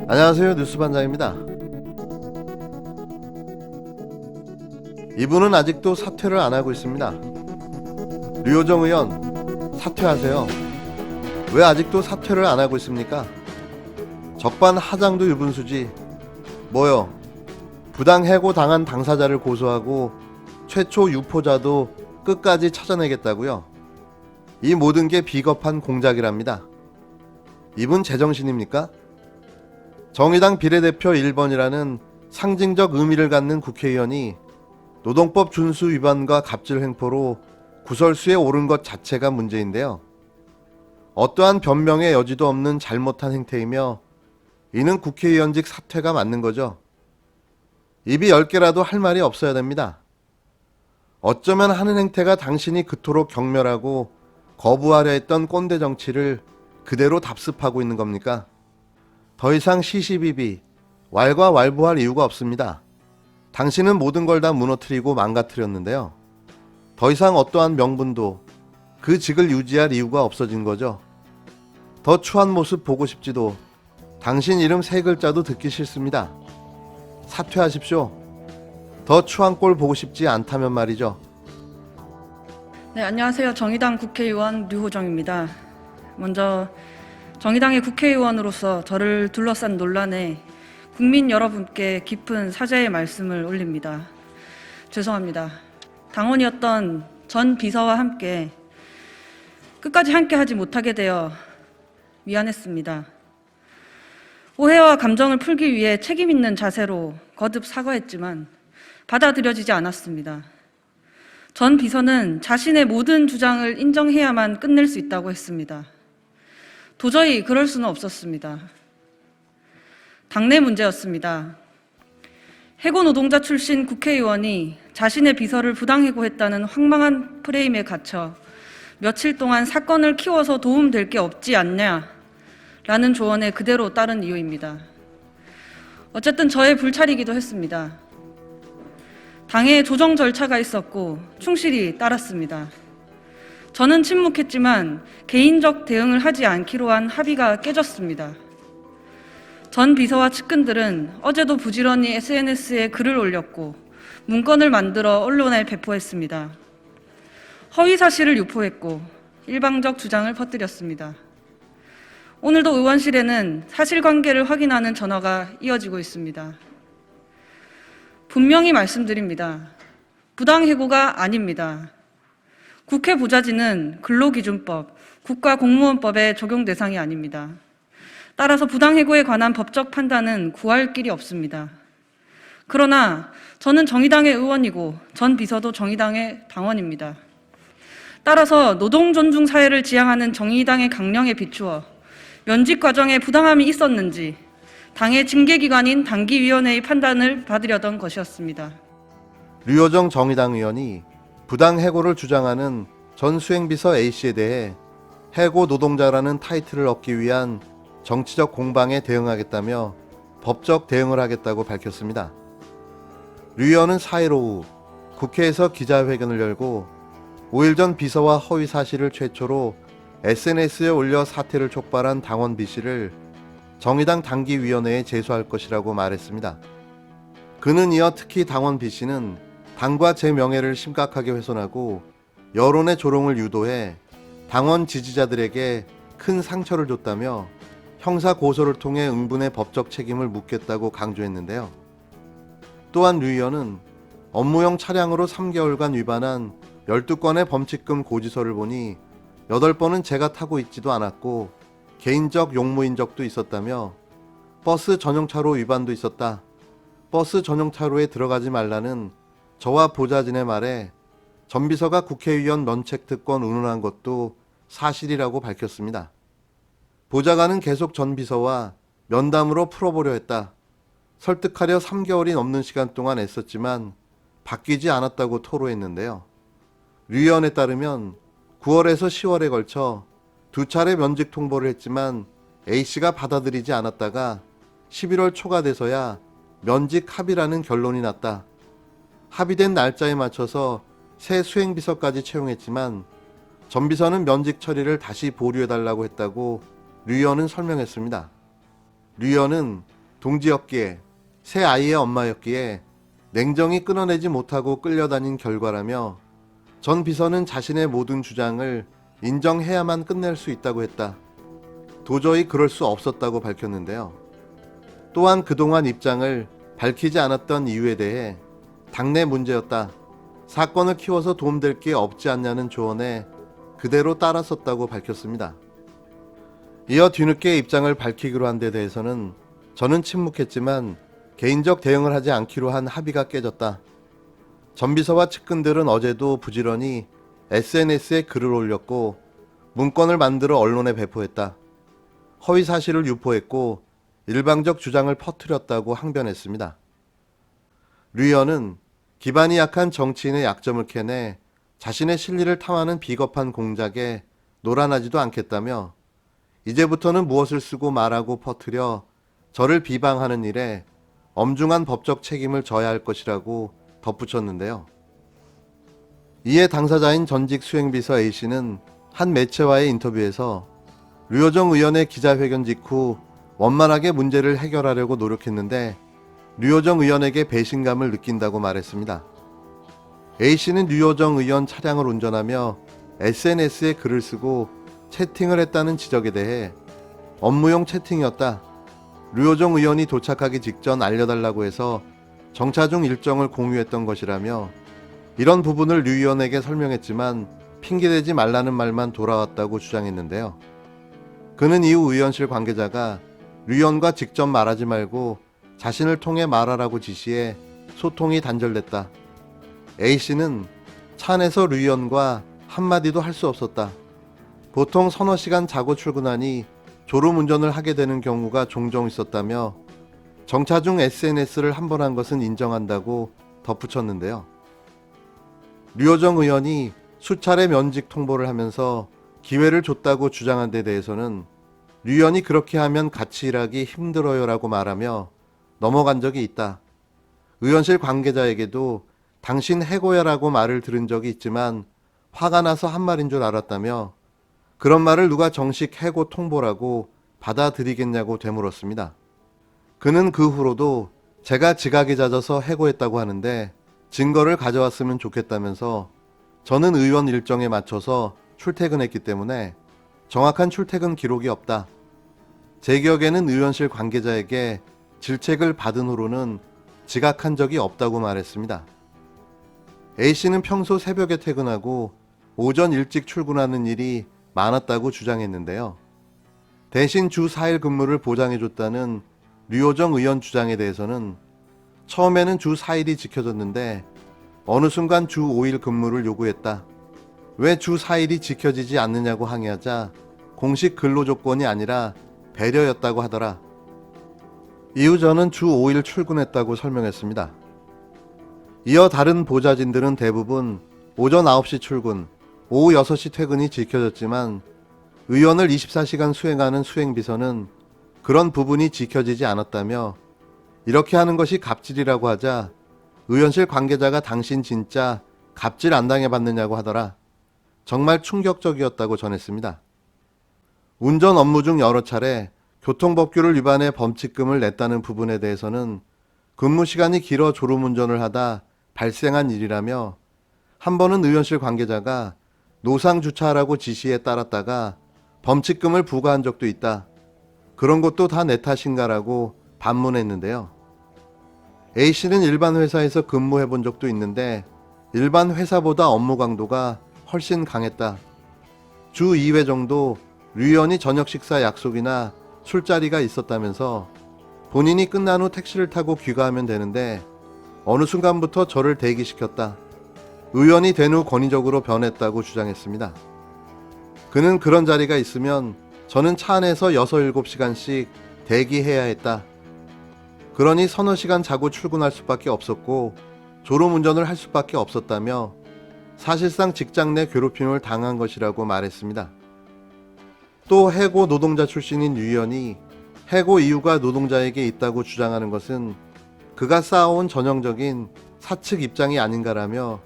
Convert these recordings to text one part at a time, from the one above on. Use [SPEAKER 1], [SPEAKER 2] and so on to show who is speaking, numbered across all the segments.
[SPEAKER 1] 안녕하세요, 뉴스반장입니다. 이분은 아직도 사퇴를 안 하고 있습니다. 류호정 의원, 사퇴하세요. 왜 아직도 사퇴를 안 하고 있습니까? 적반 하장도 유분수지. 뭐요? 부당 해고 당한 당사자를 고소하고 최초 유포자도 끝까지 찾아내겠다고요? 이 모든 게 비겁한 공작이랍니다. 이분 제정신입니까? 정의당 비례대표 1번이라는 상징적 의미를 갖는 국회의원이 노동법 준수 위반과 갑질 횡포로 구설수에 오른 것 자체가 문제인데요. 어떠한 변명의 여지도 없는 잘못한 행태이며 이는 국회의원직 사퇴가 맞는 거죠. 입이 10개라도 할 말이 없어야 됩니다. 어쩌면 하는 행태가 당신이 그토록 경멸하고 거부하려 했던 꼰대 정치를 그대로 답습하고 있는 겁니까? 더 이상 시시비비, 왈가왈부할 이유가 없습니다. 당신은 모든 걸 다 무너뜨리고 망가뜨렸는데요. 더 이상 어떠한 명분도 그 직을 유지할 이유가 없어진 거죠. 더 추한 모습 보고 싶지도, 당신 이름 3글자도 듣기 싫습니다. 사퇴하십시오. 더 추한 꼴 보고 싶지 않다면 말이죠.
[SPEAKER 2] 네, 안녕하세요. 정의당 국회의원 류호정입니다. 먼저 정의당의 국회의원으로서 저를 둘러싼 논란에 국민 여러분께 깊은 사죄의 말씀을 올립니다. 죄송합니다. 당원이었던 전 비서와 함께 끝까지 함께 하지 못하게 되어 미안했습니다. 오해와 감정을 풀기 위해 책임 있는 자세로 거듭 사과했지만 받아들여지지 않았습니다. 전 비서는 자신의 모든 주장을 인정해야만 끝낼 수 있다고 했습니다. 도저히 그럴 수는 없었습니다. 당내 문제였습니다. 해고 노동자 출신 국회의원이 자신의 비서를 부당해고했다는 황망한 프레임에 갇혀 며칠 동안 사건을 키워서 도움될 게 없지 않냐라는 조언에 그대로 따른 이유입니다. 어쨌든 저의 불찰이기도 했습니다. 당에 조정 절차가 있었고 충실히 따랐습니다. 저는 침묵했지만 개인적 대응을 하지 않기로 한 합의가 깨졌습니다. 전 비서와 측근들은 어제도 부지런히 SNS에 글을 올렸고 문건을 만들어 언론에 배포했습니다. 허위 사실을 유포했고 일방적 주장을 퍼뜨렸습니다. 오늘도 의원실에는 사실관계를 확인하는 전화가 이어지고 있습니다. 분명히 말씀드립니다. 부당해고가 아닙니다. 국회 보좌진은 근로기준법, 국가공무원법의 적용 대상이 아닙니다. 따라서 부당해고에 관한 법적 판단은 구할 길이 없습니다. 그러나 저는 정의당의 의원이고 전 비서도 정의당의 당원입니다. 따라서 노동존중 사회를 지향하는 정의당의 강령에 비추어 면직 과정에 부당함이 있었는지 당의 징계기관인 당기위원회의 판단을 받으려던 것이었습니다.
[SPEAKER 1] 류호정 정의당 의원이 부당 해고를 주장하는 전 수행비서 A씨에 대해 해고 노동자라는 타이틀을 얻기 위한 정치적 공방에 대응하겠다며 법적 대응을 하겠다고 밝혔습니다. 류 의원은 4일 오후 국회에서 기자회견을 열고 5일 전 비서와 허위 사실을 최초로 SNS에 올려 사퇴를 촉발한 당원 B씨를 정의당 당기위원회에 제소할 것이라고 말했습니다. 그는 이어 특히 당원 B씨는 당과 제 명예를 심각하게 훼손하고 여론의 조롱을 유도해 당원 지지자들에게 큰 상처를 줬다며 형사 고소를 통해 응분의 법적 책임을 묻겠다고 강조했는데요. 또한 류 의원은 업무용 차량으로 3개월간 위반한 12건의 범칙금 고지서를 보니 8번은 제가 타고 있지도 않았고 개인적 용무인 적도 있었다며 버스 전용차로 위반도 있었다. 버스 전용차로에 들어가지 말라는 저와 보좌진의 말에 전 비서가 국회의원 면책특권 운운한 것도 사실이라고 밝혔습니다. 보좌관은 계속 전 비서와 면담으로 풀어보려 했다. 설득하려 3개월이 넘는 시간 동안 애썼지만 바뀌지 않았다고 토로했는데요. 류 의원에 따르면 9월에서 10월에 걸쳐 2차례 면직 통보를 했지만 A씨가 받아들이지 않았다가 11월 초가 돼서야 면직 합의라는 결론이 났다. 합의된 날짜에 맞춰서 새 수행비서까지 채용했지만 전 비서는 면직 처리를 다시 보류해달라고 했다고 류 의원은 설명했습니다. 류 의원은 동지였기에 새 아이의 엄마였기에 냉정히 끊어내지 못하고 끌려다닌 결과라며 전 비서는 자신의 모든 주장을 인정해야만 끝낼 수 있다고 했다. 도저히 그럴 수 없었다고 밝혔는데요. 또한 그동안 입장을 밝히지 않았던 이유에 대해 당내 문제였다. 사건을 키워서 도움될 게 없지 않냐는 조언에 그대로 따랐었다고 밝혔습니다. 이어 뒤늦게 입장을 밝히기로 한 데 대해서는 저는 침묵했지만 개인적 대응을 하지 않기로 한 합의가 깨졌다. 전 비서와 측근들은 어제도 부지런히 SNS에 글을 올렸고 문건을 만들어 언론에 배포했다. 허위 사실을 유포했고 일방적 주장을 퍼뜨렸다고 항변했습니다. 류 의원은 기반이 약한 정치인의 약점을 캐내 자신의 실리를 탐하는 비겁한 공작에 노란하지도 않겠다며 이제부터는 무엇을 쓰고 말하고 퍼뜨려 저를 비방하는 일에 엄중한 법적 책임을 져야 할 것이라고 덧붙였는데요. 이에 당사자인 전직 수행비서 A씨는 한 매체와의 인터뷰에서 류호정 의원의 기자회견 직후 원만하게 문제를 해결하려고 노력했는데 류호정 의원에게 배신감을 느낀다고 말했습니다. A씨는 류호정 의원 차량을 운전하며 SNS에 글을 쓰고 채팅을 했다는 지적에 대해 업무용 채팅이었다. 류호정 의원이 도착하기 직전 알려달라고 해서 정차 중 일정을 공유했던 것이라며 이런 부분을 류 의원에게 설명했지만 핑계대지 말라는 말만 돌아왔다고 주장했는데요. 그는 이후 의원실 관계자가 류 의원과 직접 말하지 말고 자신을 통해 말하라고 지시해 소통이 단절됐다. A씨는 차 안에서 류 의원과 한마디도 할 수 없었다. 보통 서너 시간 자고 출근하니 졸음운전을 하게 되는 경우가 종종 있었다며 정차 중 SNS를 한 번 한 것은 인정한다고 덧붙였는데요. 류호정 의원이 수차례 면직 통보를 하면서 기회를 줬다고 주장한 데 대해서는 류 의원이 그렇게 하면 같이 일하기 힘들어요라고 말하며 넘어간 적이 있다. 의원실 관계자에게도 당신 해고야라고 말을 들은 적이 있지만 화가 나서 한 말인 줄 알았다며 그런 말을 누가 정식 해고 통보라고 받아들이겠냐고 되물었습니다. 그는 그 후로도 제가 지각이 잦아서 해고했다고 하는데 증거를 가져왔으면 좋겠다면서 저는 의원 일정에 맞춰서 출퇴근했기 때문에 정확한 출퇴근 기록이 없다. 제 기억에는 의원실 관계자에게 질책을 받은 후로는 지각한 적이 없다고 말했습니다. A씨는 평소 새벽에 퇴근하고 오전 일찍 출근하는 일이 많았다고 주장했는데요. 대신 주 4일 근무를 보장해줬다는 류호정 의원 주장에 대해서는 처음에는 주 4일이 지켜졌는데 어느 순간 주 5일 근무를 요구했다. 왜 주 4일이 지켜지지 않느냐고 항의하자 공식 근로 조건이 아니라 배려였다고 하더라. 이후 저는 주 5일 출근했다고 설명했습니다. 이어 다른 보좌진들은 대부분 오전 9시 출근, 오후 6시 퇴근이 지켜졌지만 의원을 24시간 수행하는 수행비서는 그런 부분이 지켜지지 않았다며 이렇게 하는 것이 갑질이라고 하자 의원실 관계자가 당신 진짜 갑질 안 당해봤느냐고 하더라. 정말 충격적이었다고 전했습니다. 운전 업무 중 여러 차례 교통법규를 위반해 범칙금을 냈다는 부분에 대해서는 근무 시간이 길어 졸음운전을 하다 발생한 일이라며 한 번은 의원실 관계자가 노상 주차하라고 지시에 따랐다가 범칙금을 부과한 적도 있다. 그런 것도 다 내 탓인가라고 반문했는데요. A씨는 일반 회사에서 근무해 본 적도 있는데 일반 회사보다 업무 강도가 훨씬 강했다. 주 2회 정도 류 의원이 저녁 식사 약속이나 술자리가 있었다면서 본인이 끝난 후 택시를 타고 귀가하면 되는데 어느 순간부터 저를 대기시켰다. 의원이 된 후 권위적으로 변했다고 주장했습니다. 그는 그런 자리가 있으면 저는 차 안에서 6, 7시간씩 대기해야 했다. 그러니 서너 시간 자고 출근할 수밖에 없었고 졸음운전을 할 수밖에 없었다며 사실상 직장 내 괴롭힘을 당한 것이라고 말했습니다. 또 해고 노동자 출신인 류 의원이 해고 이유가 노동자에게 있다고 주장하는 것은 그가 쌓아온 전형적인 사측 입장이 아닌가라며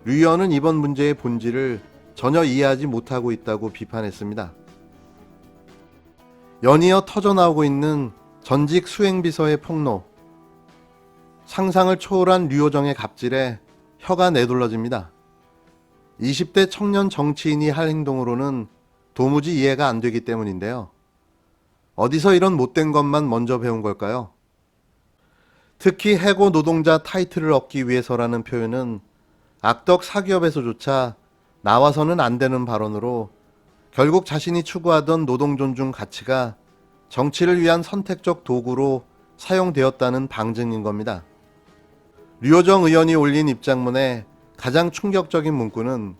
[SPEAKER 1] 류 의원은 이번 문제의 본질을 전혀 이해하지 못하고 있다고 비판했습니다. 연이어 터져나오고 있는 전직 수행비서의 폭로, 상상을 초월한 류호정의 갑질에 혀가 내둘러집니다. 20대 청년 정치인이 할 행동으로는 도무지 이해가 안 되기 때문인데요. 어디서 이런 못된 것만 먼저 배운 걸까요? 특히 해고 노동자 타이틀을 얻기 위해서라는 표현은 악덕 사기업에서조차 나와서는 안 되는 발언으로 결국 자신이 추구하던 노동 존중 가치가 정치를 위한 선택적 도구로 사용되었다는 방증인 겁니다. 류호정 의원이 올린 입장문에 가장 충격적인 문구는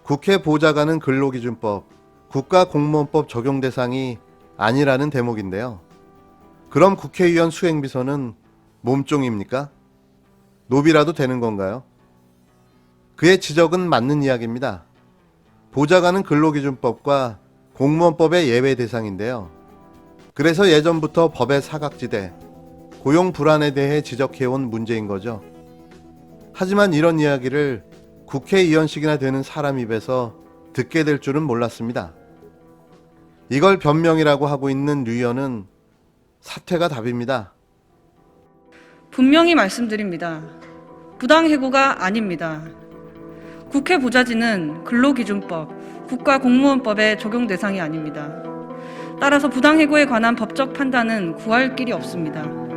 [SPEAKER 1] 국회 보좌관은 근로기준법, 국가공무원법 적용 대상이 아니라는 대목인데요. 그럼 국회의원 수행비서는 몸종입니까? 노비라도 되는 건가요? 그의 지적은 맞는 이야기입니다. 보좌관은 근로기준법과 공무원법의 예외 대상인데요. 그래서 예전부터 법의 사각지대, 고용 불안에 대해 지적해온 문제인 거죠. 하지만 이런 이야기를 국회의원식이나 되는 사람 입에서 듣게 될 줄은 몰랐습니다. 이걸 변명이라고 하고 있는 류 의원은 사퇴가 답입니다.
[SPEAKER 2] 분명히 말씀드립니다. 부당해고가 아닙니다. 국회 보좌진은 근로기준법, 국가공무원법의 적용 대상이 아닙니다. 따라서 부당해고에 관한 법적 판단은 구할 길이 없습니다.